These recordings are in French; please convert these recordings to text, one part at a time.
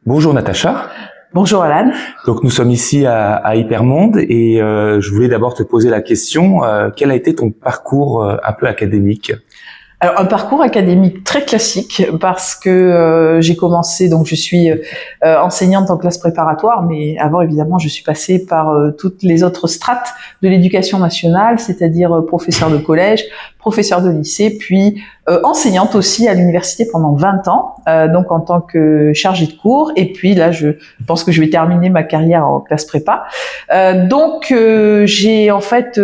Bonjour Natacha. Bonjour Alan. Donc nous sommes ici à Hypermonde et je voulais d'abord te poser la question, quel a été ton parcours un peu académique? Alors un parcours académique très classique parce que j'ai commencé, donc je suis enseignante en classe préparatoire, mais avant évidemment je suis passée par toutes les autres strates de l'éducation nationale, c'est-à-dire professeur de collège, professeur de lycée, puis enseignante aussi à l'université pendant 20 ans, donc en tant que chargée de cours, et puis là je pense que je vais terminer ma carrière en classe prépa. Donc j'ai en fait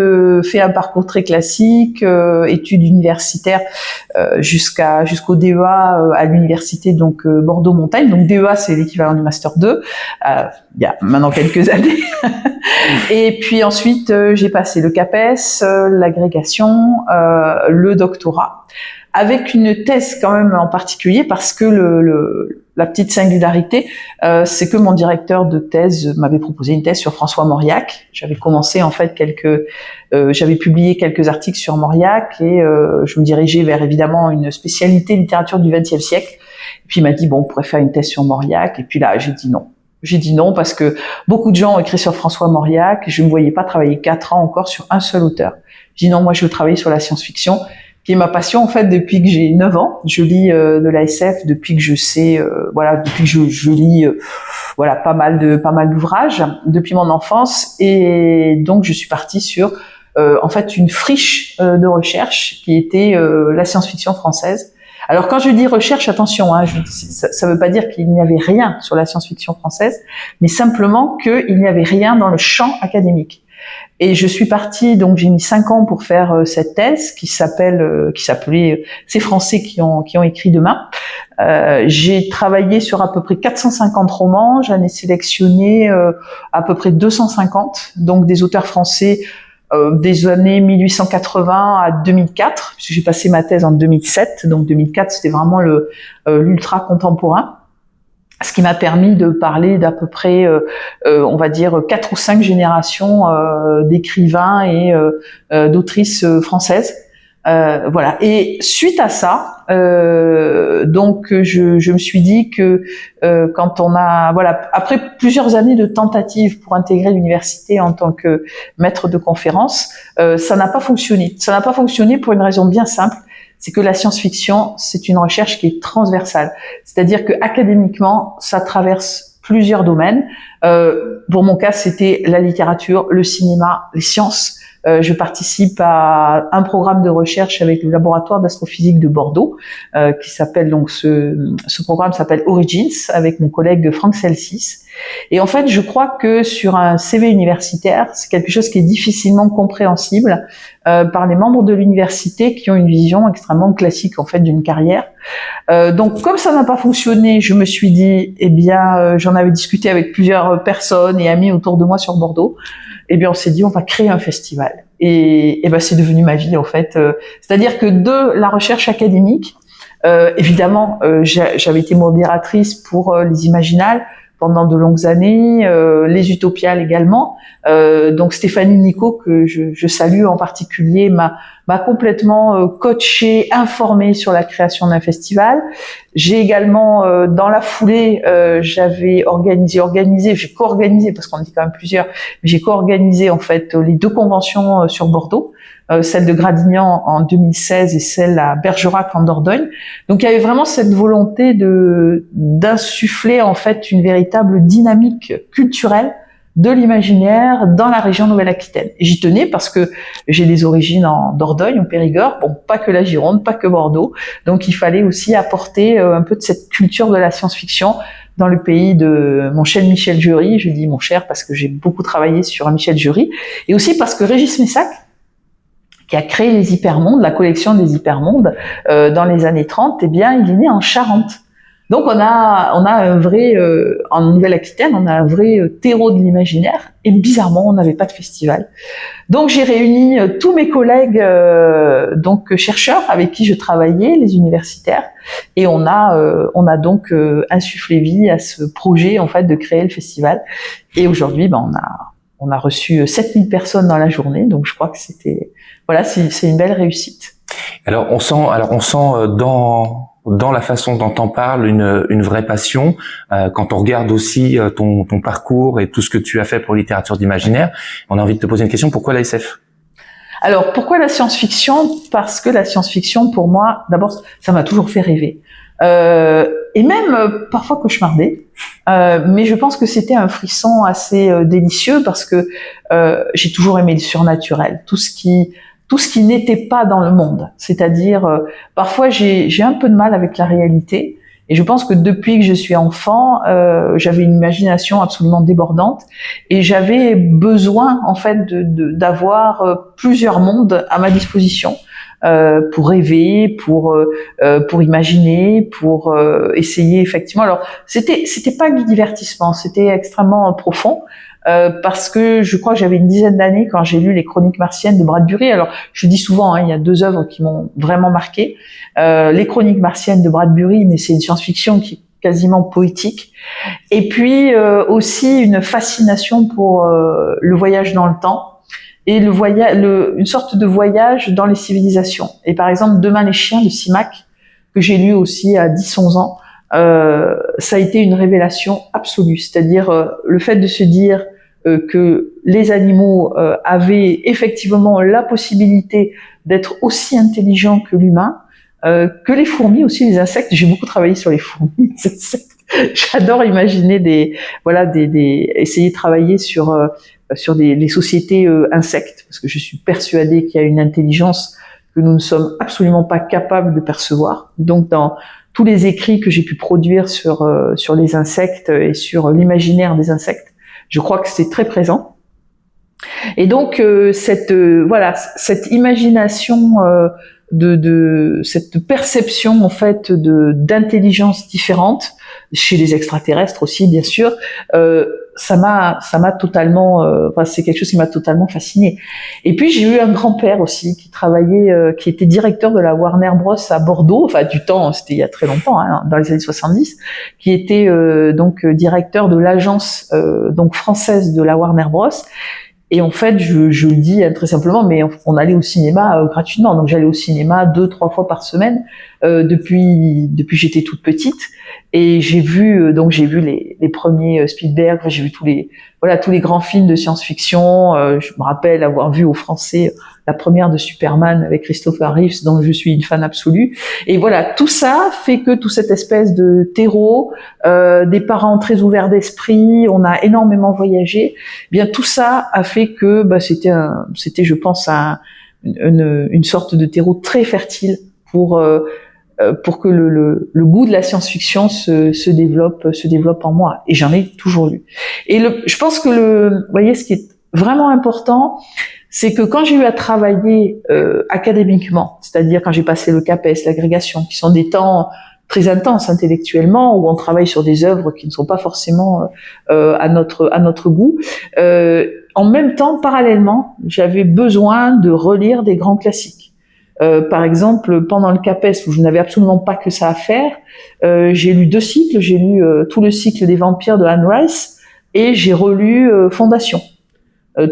fait un parcours très classique, études universitaires jusqu'au DEA à l'université donc Bordeaux-Montagne. Donc DEA c'est l'équivalent du master 2 il y a maintenant quelques années. Et puis ensuite j'ai passé le CAPES, l'agrégation, le doctorat, avec une thèse quand même en particulier parce que la petite singularité, c'est que mon directeur de thèse m'avait proposé une thèse sur François Mauriac. J'avais commencé en fait j'avais publié quelques articles sur Mauriac et je me dirigeais vers évidemment une spécialité littérature du XXe siècle. Et puis il m'a dit bon, on pourrait faire une thèse sur Mauriac. Et puis là, j'ai dit non. J'ai dit non parce que beaucoup de gens ont écrit sur François Mauriac et je ne me voyais pas travailler 4 ans encore sur un seul auteur. J'ai dit non, moi je veux travailler sur la science-fiction, qui est ma passion en fait depuis que j'ai 9 ans. Je lis de la SF depuis que je sais, depuis que je lis pas mal d'ouvrages depuis mon enfance, et donc je suis partie sur en fait une friche de recherche qui était la science-fiction française. Alors quand je dis recherche, attention, ça ne veut pas dire qu'il n'y avait rien sur la science-fiction française, mais simplement qu'il n'y avait rien dans le champ académique. Et je suis partie, donc j'ai mis 5 ans pour faire cette thèse qui s'appelait Ces Français qui ont écrit demain. J'ai travaillé sur à peu près 450 romans, j'en ai sélectionné à peu près 250, donc des auteurs français des années 1880 à 2004, puisque j'ai passé ma thèse en 2007, donc 2004 c'était vraiment l'ultra contemporain, ce qui m'a permis de parler d'à peu près, on va dire 4 ou 5 générations d'écrivains et d'autrices françaises. Voilà. Et suite à ça, donc je me suis dit que quand on a, après plusieurs années de tentatives pour intégrer l'université en tant que maître de conférence, ça n'a pas fonctionné. Ça n'a pas fonctionné pour une raison bien simple. C'est que la science-fiction, c'est une recherche qui est transversale. C'est-à-dire que académiquement, ça traverse plusieurs domaines. Pour mon cas, c'était la littérature, le cinéma, les sciences. Je participe à un programme de recherche avec le laboratoire d'astrophysique de Bordeaux, qui s'appelle donc ce programme s'appelle Origins, avec mon collègue Franck Celsis. Et en fait, je crois que sur un CV universitaire, c'est quelque chose qui est difficilement compréhensible par les membres de l'université qui ont une vision extrêmement classique en fait d'une carrière. Donc, comme ça n'a pas fonctionné, je me suis dit, j'en avais discuté avec plusieurs personnes et amis autour de moi sur Bordeaux. On s'est dit, on va créer un festival. Et c'est devenu ma vie, en fait. C'est-à-dire que de la recherche académique, évidemment, j'avais été modératrice pour les Imaginales pendant de longues années, les Utopiales également. Donc Stéphanie Nico, que je salue en particulier, m'a complètement coachée, informée sur la création d'un festival. J'ai également, dans la foulée, j'ai co-organisé, parce qu'on était quand même plusieurs, mais j'ai co-organisé en fait les 2 conventions sur Bordeaux, celle de Gradignan en 2016 et celle à Bergerac en Dordogne. Donc il y avait vraiment cette volonté d'insuffler en fait une véritable dynamique culturelle de l'imaginaire dans la région Nouvelle-Aquitaine. Et j'y tenais parce que j'ai des origines en Dordogne, au Périgord, bon, pas que la Gironde, pas que Bordeaux. Donc il fallait aussi apporter un peu de cette culture de la science-fiction dans le pays de mon cher Michel Jury. Je dis mon cher parce que j'ai beaucoup travaillé sur Michel Jury, et aussi parce que Régis Messac, qui a créé les Hypermondes, la collection des Hypermondes, dans les années 30, il est né en Charente. Donc on a un vrai, en Nouvelle-Aquitaine, on a un vrai terreau de l'imaginaire, et bizarrement, on n'avait pas de festival. Donc j'ai réuni tous mes collègues, donc chercheurs avec qui je travaillais, les universitaires, et on a donc insufflé vie à ce projet en fait de créer le festival. Et aujourd'hui, on a reçu 7000 personnes dans la journée, donc je crois que c'est une belle réussite. Alors on sent dans la façon dont t'en parles une vraie passion. Quand on regarde aussi ton parcours et tout ce que tu as fait pour littérature d'imaginaire, on a envie de te poser une question, pourquoi la SF? Alors, pourquoi la science-fiction? Parce que la science-fiction, pour moi, d'abord, ça m'a toujours fait rêver. Et même parfois cauchemardé. Mais je pense que c'était un frisson assez délicieux parce que j'ai toujours aimé le surnaturel, tout ce qui n'était pas dans le monde. C'est-à-dire, parfois j'ai un peu de mal avec la réalité. Et je pense que depuis que je suis enfant, j'avais une imagination absolument débordante et j'avais besoin en fait d'avoir plusieurs mondes à ma disposition pour rêver, pour imaginer, pour essayer effectivement. Alors c'était pas du divertissement, c'était extrêmement profond. Parce que je crois que j'avais une dizaine d'années quand j'ai lu les Chroniques martiennes de Bradbury. Alors, je dis souvent, il y a 2 œuvres qui m'ont vraiment marqué. Les Chroniques martiennes de Bradbury, mais c'est une science-fiction qui est quasiment poétique. Et puis aussi une fascination pour le voyage dans le temps et une sorte de voyage dans les civilisations. Et par exemple, Demain les chiens de Simak, que j'ai lu aussi à 10-11 ans, ça a été une révélation absolue. C'est-à-dire le fait de se dire que les animaux avaient effectivement la possibilité d'être aussi intelligents que l'humain, que les fourmis aussi, les insectes. J'ai beaucoup travaillé sur les fourmis, les insectes. J'adore imaginer essayer de travailler sur les sociétés insectes, parce que je suis persuadée qu'il y a une intelligence que nous ne sommes absolument pas capables de percevoir. Donc dans tous les écrits que j'ai pu produire sur les insectes et sur l'imaginaire des insectes, je crois que c'est très présent. Et donc cette imagination cette perception en fait d'intelligence différente chez les extraterrestres aussi bien sûr, ça m'a totalement c'est quelque chose qui m'a totalement fascinée. Et puis j'ai eu un grand-père aussi qui travaillait qui était directeur de la Warner Bros à Bordeaux, enfin du temps, c'était il y a très longtemps, dans les années 70, qui était donc directeur de l'agence donc française de la Warner Bros. Et en fait, je le dis très simplement, mais on allait au cinéma gratuitement. Donc j'allais au cinéma 2-3 fois par semaine depuis que j'étais toute petite. Et j'ai vu les premiers Spielberg. J'ai vu tous les grands films de science-fiction. Je me rappelle avoir vu au Français la première de Superman avec Christopher Reeves, dont je suis une fan absolue. Et voilà, tout ça fait que toute cette espèce de terreau, des parents très ouverts d'esprit, on a énormément voyagé. Eh bien, tout ça a fait que c'était, je pense, une sorte de terreau très fertile pour que le goût de la science-fiction se développe en moi. Et j'en ai toujours lu. Et je pense que vous voyez, ce qui est vraiment important, c'est que quand j'ai eu à travailler académiquement, c'est-à-dire quand j'ai passé le CAPES, l'agrégation, qui sont des temps très intenses intellectuellement, où on travaille sur des œuvres qui ne sont pas forcément à notre goût, en même temps, parallèlement, j'avais besoin de relire des grands classiques. Par exemple, pendant le CAPES, où je n'avais absolument pas que ça à faire, j'ai lu 2 cycles. J'ai lu tout le cycle des vampires de Anne Rice et j'ai relu Fondation,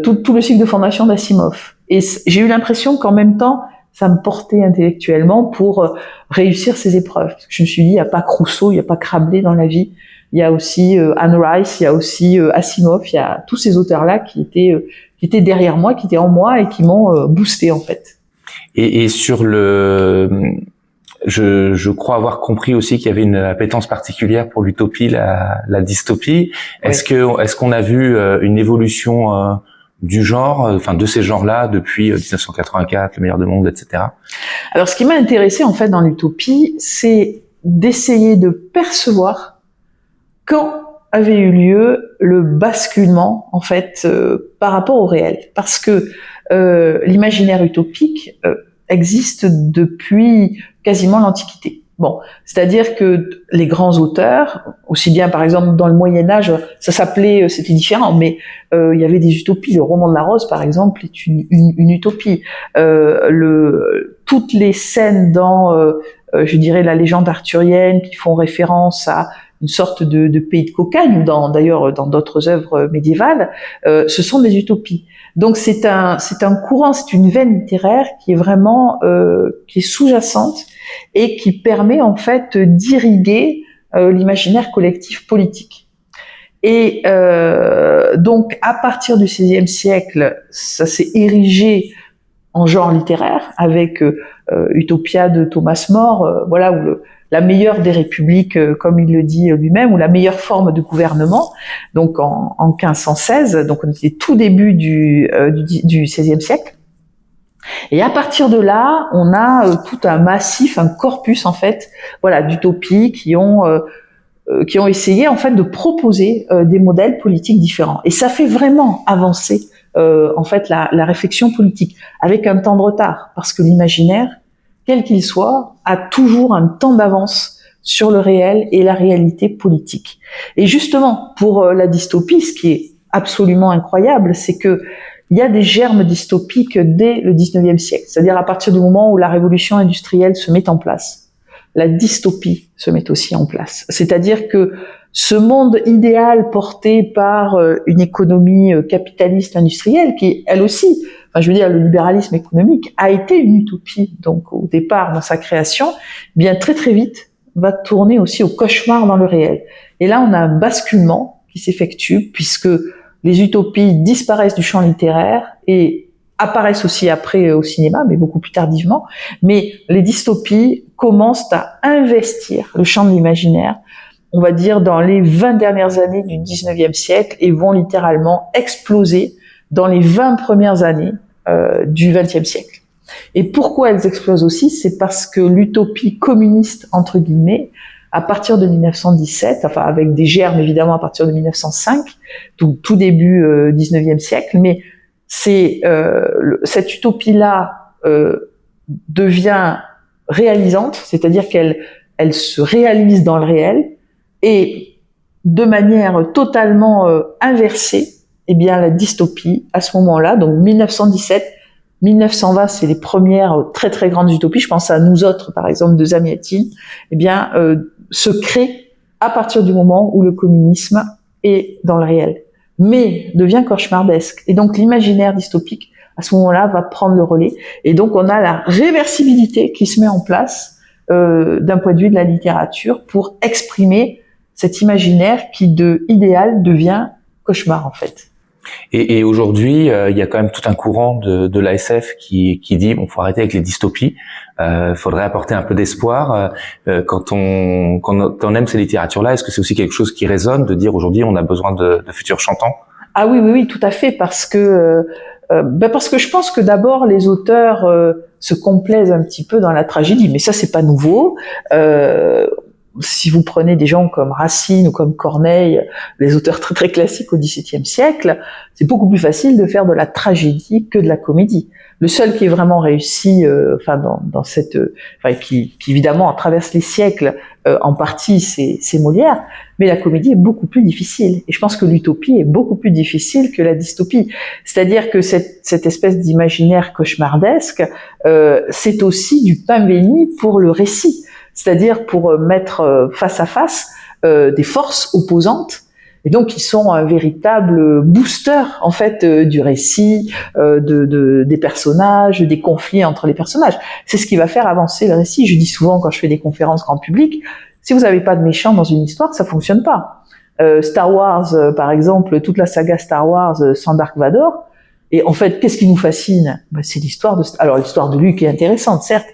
tout le cycle de Fondation d'Asimov. Et j'ai eu l'impression qu'en même temps, ça me portait intellectuellement pour réussir ces épreuves. Parce que je me suis dit, il n'y a pas que Rousseau, il n'y a pas que Rabelais dans la vie. Il y a aussi Anne Rice, il y a aussi Asimov, il y a tous ces auteurs-là qui étaient derrière moi, qui étaient en moi et qui m'ont boosté en fait. Et sur je crois avoir compris aussi qu'il y avait une appétence particulière pour l'utopie, la dystopie. Oui. Est-ce qu'on a vu une évolution du genre, enfin de ces genres-là depuis 1984, Le meilleur des mondes, etc. Alors, ce qui m'a intéressé en fait dans l'utopie, c'est d'essayer de percevoir quand avait eu lieu le basculement en fait par rapport au réel, parce que l'imaginaire utopique existe depuis quasiment l'Antiquité. Bon, c'est-à-dire que les grands auteurs, aussi bien par exemple dans le Moyen Âge, ça s'appelait, c'était différent, mais il y avait des utopies. Le roman de la Rose, par exemple, est une utopie. Toutes les scènes dans, je dirais, la légende arthurienne qui font référence à une sorte de pays de cocagne, ou d'ailleurs dans d'autres œuvres médiévales, ce sont des utopies. Donc c'est un courant, c'est une veine littéraire qui est vraiment qui est sous-jacente et qui permet en fait d'irriguer l'imaginaire collectif politique. Et donc à partir du XVIe siècle, ça s'est érigé en genre littéraire avec Utopia de Thomas More, voilà, où la meilleure des républiques, comme il le dit lui-même, ou la meilleure forme de gouvernement, donc en 1516, donc on était tout début du XVIe siècle. Et à partir de là, on a tout un massif, un corpus en fait, voilà, d'utopies qui ont essayé en fait de proposer des modèles politiques différents. Et ça fait vraiment avancer en fait la réflexion politique avec un temps de retard, parce que l'imaginaire, quel qu'il soit, a toujours un temps d'avance sur le réel et la réalité politique. Et justement, pour la dystopie, ce qui est absolument incroyable, c'est que il y a des germes dystopiques dès le 19e siècle, c'est-à-dire à partir du moment où la révolution industrielle se met en place. La dystopie se met aussi en place. C'est-à-dire que ce monde idéal porté par une économie capitaliste industrielle, qui elle aussi, enfin je veux dire le libéralisme économique, a été une utopie donc au départ dans sa création, bien très très vite va tourner aussi au cauchemar dans le réel. Et là on a un basculement qui s'effectue puisque les utopies disparaissent du champ littéraire et apparaissent aussi après au cinéma, mais beaucoup plus tardivement. Mais les dystopies commencent à investir le champ de l'imaginaire, on va dire dans les 20 dernières années du 19e siècle, et vont littéralement exploser dans les 20 premières années du 20e siècle. Et pourquoi elles explosent aussi? C'est parce que l'utopie communiste, entre guillemets, à partir de 1917, enfin avec des germes évidemment à partir de 1905, tout début 19e siècle, mais c'est cette utopie-là devient réalisante, c'est-à-dire qu'elle se réalise dans le réel, et de manière totalement inversée, eh bien la dystopie à ce moment-là, donc 1917, 1920, c'est les premières très très grandes utopies. Je pense à Nous autres, par exemple, de Zamiatin. Eh bien, se crée à partir du moment où le communisme est dans le réel, mais devient cauchemardesque. Et donc l'imaginaire dystopique, à ce moment-là, va prendre le relais. Et donc on a la réversibilité qui se met en place d'un point de vue de la littérature pour exprimer cet imaginaire qui de idéal devient cauchemar en fait. Et aujourd'hui, il y a quand même tout un courant de l'ASF qui dit bon, faut arrêter avec les dystopies. Faudrait apporter un peu d'espoir. Quand on aime ces littératures-là, est-ce que c'est aussi quelque chose qui résonne de dire aujourd'hui on a besoin de futurs chantants? Ah oui, tout à fait, parce que je pense que d'abord les auteurs se complaisent un petit peu dans la tragédie, mais ça c'est pas nouveau. Si vous prenez des gens comme Racine ou comme Corneille, les auteurs très très classiques au XVIIe siècle, c'est beaucoup plus facile de faire de la tragédie que de la comédie. Le seul qui est vraiment réussi, qui évidemment traverse les siècles, en partie, c'est Molière, mais la comédie est beaucoup plus difficile. Et je pense que l'utopie est beaucoup plus difficile que la dystopie. C'est-à-dire que cette espèce d'imaginaire cauchemardesque, c'est aussi du pain béni pour le récit. C'est-à-dire pour mettre face à face des forces opposantes, et donc qui sont un véritable booster en fait du récit, des personnages, des conflits entre les personnages. C'est ce qui va faire avancer le récit. Je dis souvent quand je fais des conférences grand public, si vous n'avez pas de méchants dans une histoire, ça fonctionne pas. Star Wars, par exemple, toute la saga Star Wars sans Dark Vador. Et en fait, qu'est-ce qui nous fascine? C'est l'histoire l'histoire de Luke est intéressante, certes,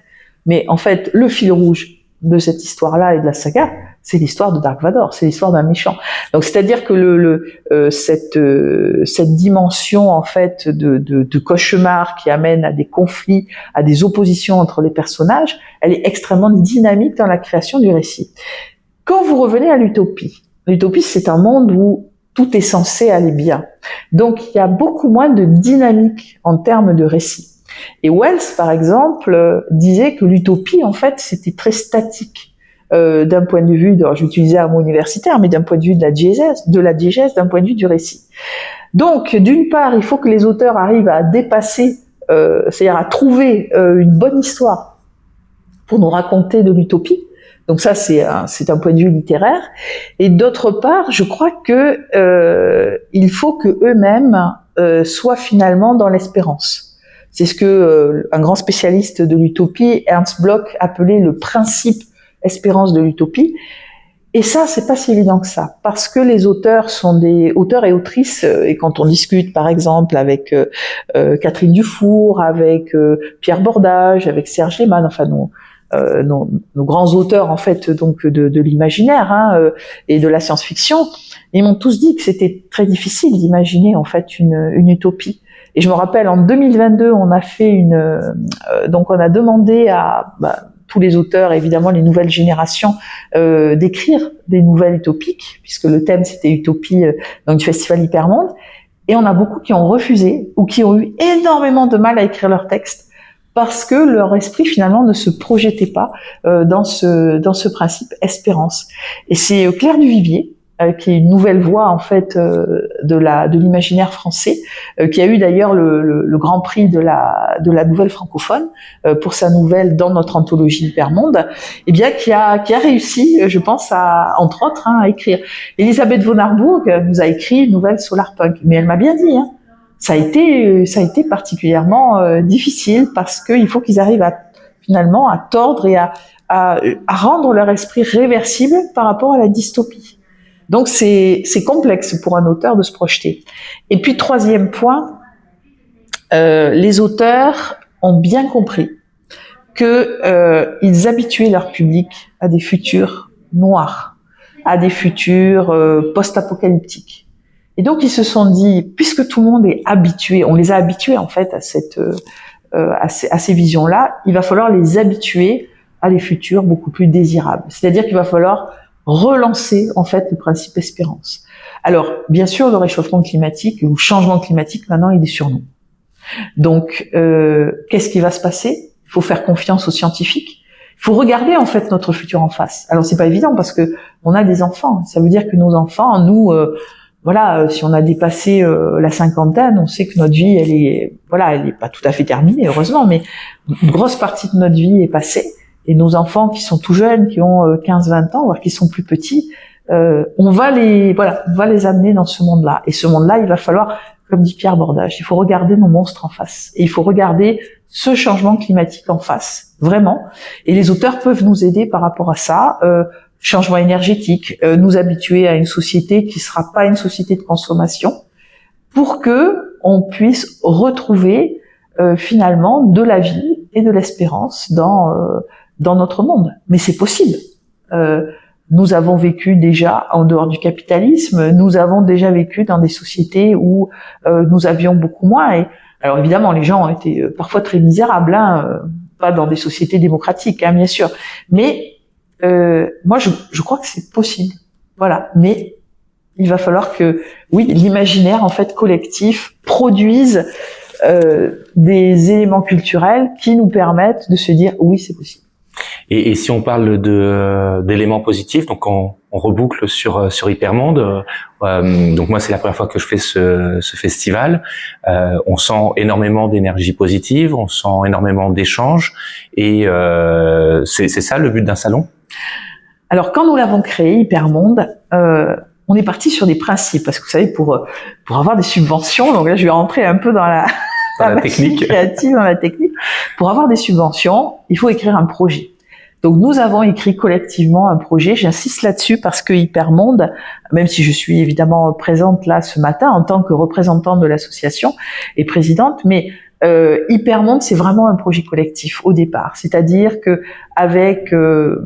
mais en fait, le fil rouge de cette histoire-là et de la saga, c'est l'histoire de Dark Vador, c'est l'histoire d'un méchant. Donc c'est-à-dire que cette dimension en fait de cauchemar qui amène à des conflits, à des oppositions entre les personnages, elle est extrêmement dynamique dans la création du récit. Quand vous revenez à l'utopie c'est un monde où tout est censé aller bien. Donc il y a beaucoup moins de dynamique en termes de récit. Et Wells, par exemple, disait que l'utopie, en fait, c'était très statique d'un point de vue, je vais utiliser un mot universitaire, mais d'un point de vue de la diégèse, d'un point de vue du récit. Donc, d'une part, il faut que les auteurs arrivent à dépasser, c'est-à-dire à trouver une bonne histoire pour nous raconter de l'utopie, Donc ça, c'est un point de vue littéraire. Et d'autre part, je crois que il faut que eux-mêmes soient finalement dans l'espérance. C'est ce que un grand spécialiste de l'utopie, Ernst Bloch, appelait le principe espérance de l'utopie. Et ça, c'est pas si évident que ça, parce que les auteurs sont des auteurs et autrices, et quand on discute, par exemple, avec Catherine Dufour, avec Pierre Bordage, avec Serge Lehmann, enfin nos grands auteurs en fait, donc de l'imaginaire et de la science-fiction, ils m'ont tous dit que c'était très difficile d'imaginer en fait une utopie. Et je me rappelle, en 2022, on a fait donc on a demandé à tous les auteurs, évidemment les nouvelles générations, d'écrire des nouvelles utopiques, puisque le thème c'était Utopie donc du Festival Hypermonde. Et on a beaucoup qui ont refusé ou qui ont eu énormément de mal à écrire leur texte parce que leur esprit finalement ne se projetait pas dans ce principe espérance. Et c'est Claire Duvivier, qui est une nouvelle voix en fait de l'imaginaire français, qui a eu d'ailleurs le grand prix de la nouvelle francophone pour sa nouvelle dans notre anthologie Hypermonde, et bien qui a réussi, je pense, entre autres à écrire. Elisabeth von Harburg nous a écrit une nouvelle Solarpunk, mais elle m'a bien dit, ça a été particulièrement difficile parce qu'il faut qu'ils arrivent finalement à tordre et à rendre leur esprit réversible par rapport à la dystopie. Donc c'est complexe pour un auteur de se projeter. Et puis troisième point, les auteurs ont bien compris que ils habituaient leur public à des futurs noirs, à des futurs post-apocalyptiques. Et donc ils se sont dit, puisque tout le monde est habitué, on les a habitués en fait à ces visions-là, il va falloir les habituer à des futurs beaucoup plus désirables. C'est-à-dire qu'il va falloir relancer en fait le principe espérance. Alors bien sûr, le réchauffement climatique ou le changement climatique maintenant il est sur nous. Donc qu'est-ce qui va se passer? Il faut faire confiance aux scientifiques. Il faut regarder en fait notre futur en face. Alors c'est pas évident parce que on a des enfants. Ça veut dire que nos enfants, nous, si on a dépassé la cinquantaine, on sait que notre vie, elle est pas tout à fait terminée, heureusement, mais une grosse partie de notre vie est passée. Et nos enfants qui sont tout jeunes, qui ont 15-20 ans, voire qui sont plus petits, on va les amener dans ce monde-là. Et ce monde-là, il va falloir, comme dit Pierre Bordage, il faut regarder nos monstres en face. Et il faut regarder ce changement climatique en face, vraiment. Et les auteurs peuvent nous aider par rapport à ça. Changement énergétique, nous habituer à une société qui sera pas une société de consommation, pour que on puisse retrouver finalement de la vie et de l'espérance dans notre monde. Mais c'est possible. Nous avons vécu déjà en dehors du capitalisme, nous avons déjà vécu dans des sociétés où nous avions beaucoup moins. Et alors évidemment, les gens ont été parfois très misérables, pas dans des sociétés démocratiques, bien sûr. Mais moi, je crois que c'est possible. Voilà. Mais il va falloir que, oui, l'imaginaire en fait collectif produise des éléments culturels qui nous permettent de se dire oui, c'est possible. Et si on parle d'éléments positifs, donc on reboucle sur Hypermonde. Donc moi, c'est la première fois que je fais ce festival. On sent énormément d'énergie positive, on sent énormément d'échanges, et c'est ça le but d'un salon. Alors quand nous l'avons créé, Hypermonde, on est parti sur des principes, parce que vous savez, pour avoir des subventions, donc là je vais rentrer un peu dans la technique créative, dans la technique. Pour avoir des subventions, il faut écrire un projet. Donc nous avons écrit collectivement un projet. J'insiste là-dessus parce que Hypermonde, même si je suis évidemment présente là ce matin en tant que représentante de l'association et présidente, mais Hypermonde, c'est vraiment un projet collectif au départ. C'est-à-dire que avec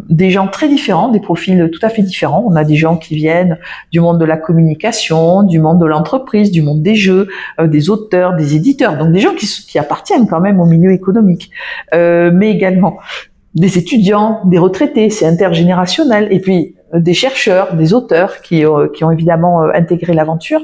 des gens très différents, des profils tout à fait différents. On a des gens qui viennent du monde de la communication, du monde de l'entreprise, du monde des jeux, des auteurs, des éditeurs. Donc des gens qui appartiennent quand même au milieu économique, mais également des étudiants, des retraités, c'est intergénérationnel, et puis des chercheurs, des auteurs qui ont évidemment intégré l'aventure.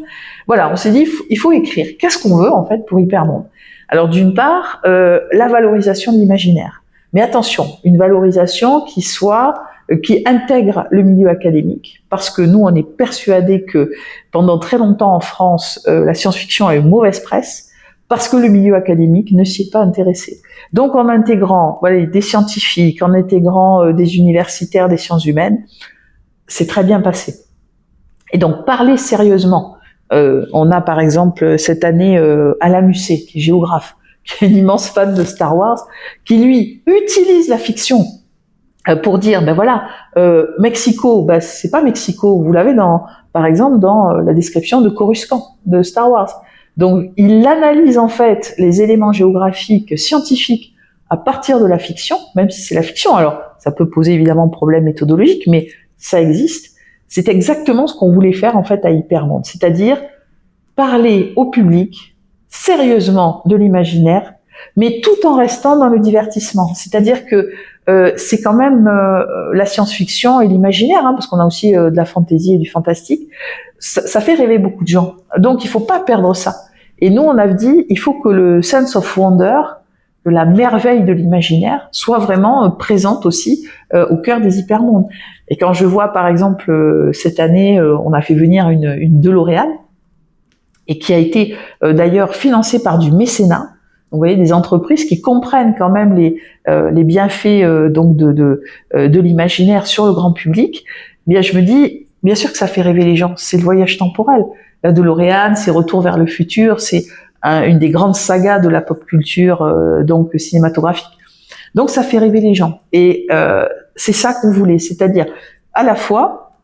Voilà, on s'est dit, il faut écrire. Qu'est-ce qu'on veut en fait pour Hypermonde? Alors d'une part, la valorisation de l'imaginaire. Mais attention, une valorisation qui intègre le milieu académique, parce que nous, on est persuadés que pendant très longtemps en France, la science-fiction a eu mauvaise presse, parce que le milieu académique ne s'y est pas intéressé. Donc en intégrant des scientifiques, en intégrant des universitaires des sciences humaines, c'est très bien passé. Et donc parler sérieusement. On a par exemple cette année Alain Musset, qui est géographe, qui est un immense fan de Star Wars, qui lui utilise la fiction pour dire Mexico, c'est pas Mexico, vous l'avez par exemple dans la description de Coruscant de Star Wars. Donc il analyse en fait les éléments géographiques scientifiques à partir de la fiction, même si c'est la fiction. Alors ça peut poser évidemment problème méthodologique, mais ça existe. C'est exactement ce qu'on voulait faire en fait à Hypermonde, c'est-à-dire parler au public sérieusement de l'imaginaire, mais tout en restant dans le divertissement. C'est-à-dire que c'est quand même la science-fiction et l'imaginaire, parce qu'on a aussi de la fantaisie et du fantastique. Ça fait rêver beaucoup de gens. Donc il faut pas perdre ça. Et nous on a dit il faut que le sense of wonder, que la merveille de l'imaginaire, soit vraiment présente aussi au cœur des hypermondes. Et quand je vois par exemple cette année, on a fait venir une DeLorean, et qui a été d'ailleurs financée par du mécénat. Vous voyez, des entreprises qui comprennent quand même les bienfaits donc de l'imaginaire sur le grand public. Bien, je me dis, bien sûr que ça fait rêver les gens. C'est le voyage temporel. La DeLorean, c'est Retour vers le futur, c'est une des grandes sagas de la pop culture donc cinématographique. Donc ça fait rêver les gens. Et c'est ça qu'on voulait, c'est-à-dire à la fois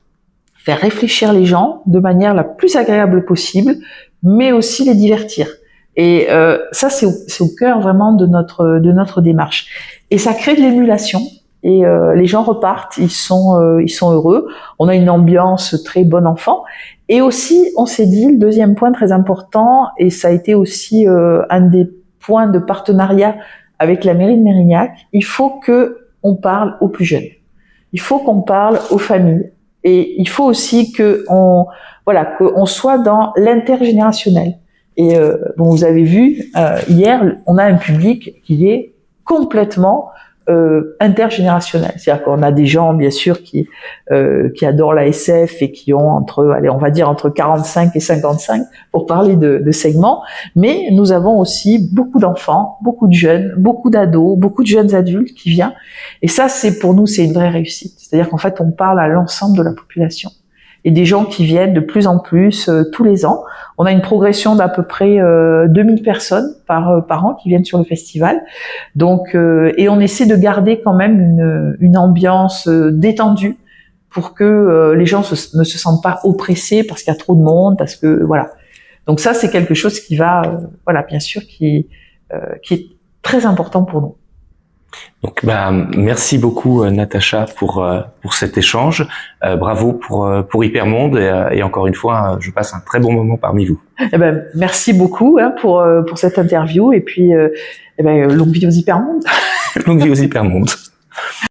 faire réfléchir les gens de manière la plus agréable possible, mais aussi les divertir. Et ça, c'est au cœur vraiment de notre démarche. Et ça crée de l'émulation. Et les gens repartent, ils sont heureux. On a une ambiance très bon enfant. Et aussi, on s'est dit, le deuxième point très important, et ça a été aussi un des points de partenariat avec la mairie de Mérignac, il faut que on parle aux plus jeunes. Il faut qu'on parle aux familles. Et il faut aussi qu'on soit dans l'intergénérationnel. Et vous avez vu hier, on a un public qui est complètement intergénérationnel. C'est-à-dire qu'on a des gens, bien sûr, qui adorent la SF et qui ont entre 45 et 55 pour parler de segments. Mais nous avons aussi beaucoup d'enfants, beaucoup de jeunes, beaucoup d'ados, beaucoup de jeunes adultes qui viennent. Et ça, pour nous, c'est une vraie réussite. C'est-à-dire qu'en fait, on parle à l'ensemble de la population. Et des gens qui viennent de plus en plus tous les ans. On a une progression d'à peu près 2000 personnes par an qui viennent sur le festival. Donc, et on essaie de garder quand même une ambiance détendue pour que les gens ne se sentent pas oppressés parce qu'il y a trop de monde, parce que voilà. Donc ça, c'est quelque chose qui va, bien sûr, qui est très important pour nous. Donc, merci beaucoup Natacha pour cet échange. Bravo pour Hypermonde et encore une fois, je passe un très bon moment parmi vous. Merci beaucoup pour cette interview et puis longue vie aux Hypermondes. Longue vie aux Hypermondes.